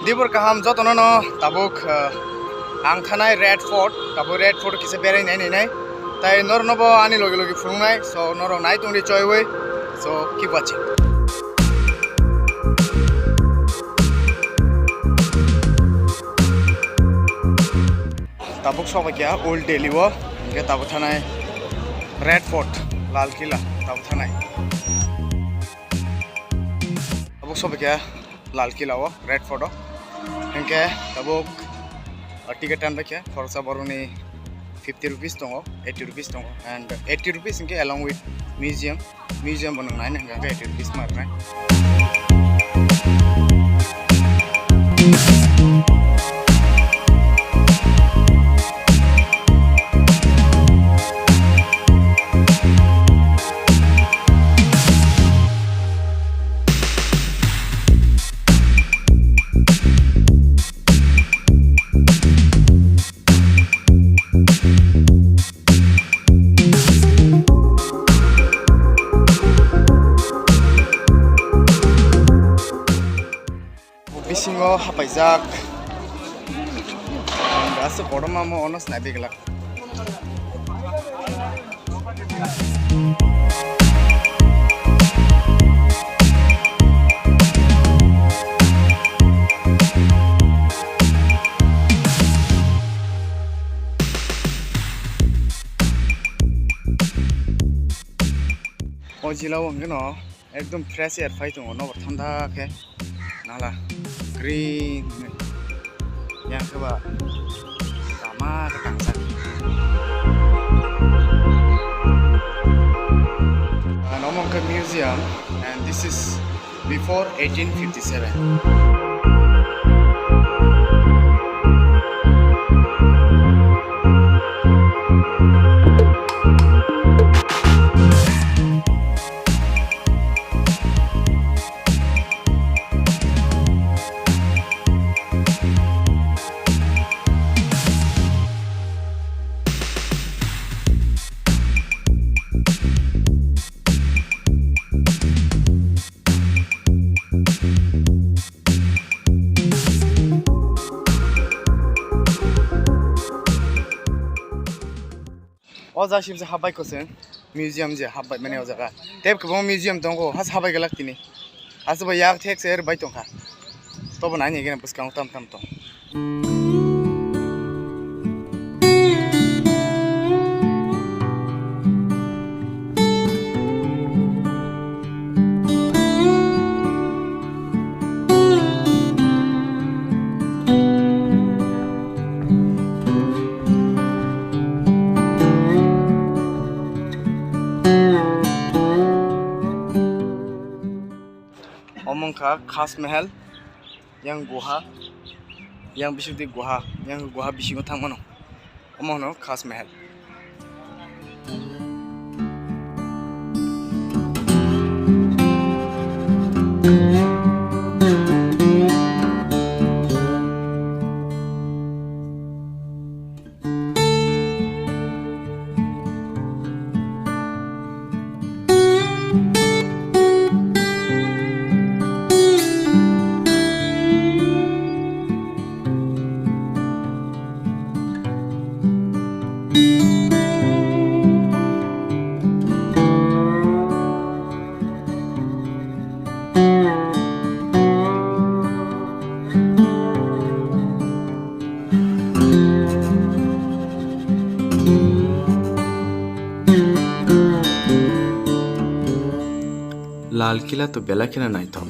Dibur kaham jotono no tabuk ang thanai red fort tabuk red fort kisa berai nai tai nor nobo ani logi phungnai so norok nai tungri choiwe so keep watching. Tabuk soba kya old Delhi wo ke tabuk thanai red fort lal kila tabuk thanai tabuk soba kya lal kila wo red fort o enke tabuk ticket tan bakya khorsa boroni 50 rupees tongo 80 rupees tongo and 80 rupees enke along with museum bonong nai enke 80 rupees mar nai bisingo hapaijak gaso bodoma mo onos nabi gelak ojilaw angno ekdom fresh air phai tongo no thanda ke nala green yang coba sama ketangsan ngomong ke museum and this is before 1857. Oza shimse habai kosen museum je habai mane oza ka teb ko museum tongo has habai galak tini asba yak thek ser bai tongkha tobo nani gena puskang tam to omongka khas mahal yang guha yang bisudi guha bisingo thangmano omongno khas mahal Lal Qila तो बेला किला नायतो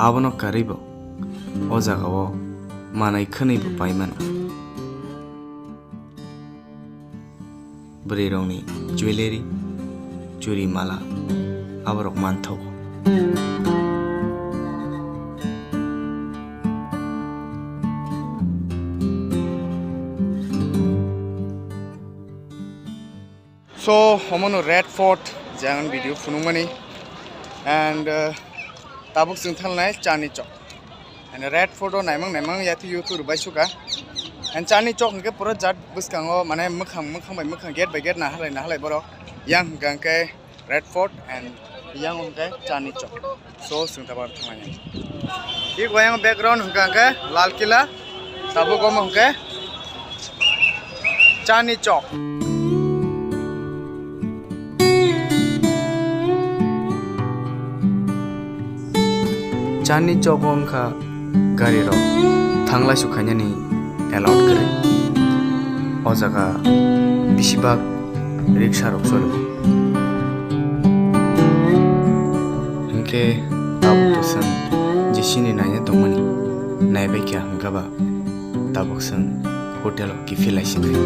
आबनो कारिबो ओ जागाओ मानाय खोनैबो पाइमानो ब्रेरंनि ज्वेलारि चुरी माला आबरक मानथौ so homono red fort jangan video funungmani and tabuk sing thalnai chani chok and red photo naimang yati youtube bai suka and chani chok ke pura jat buskango mane mukhang bai mukhang gate by gate na halai boro yang gangke red fort and yang hingke chani chok so sing tabar thangai I goyang background hingke lal kila tabo gom hingke chani chok chani chok hingka gari rok thanglai sukhanya ni allowed kare o jaga bisibak rickshaw rok cholo hingke tabuk tosan jisini nanya tongmani naibai kya hingka ba tabuk sang hotel ki filai sikri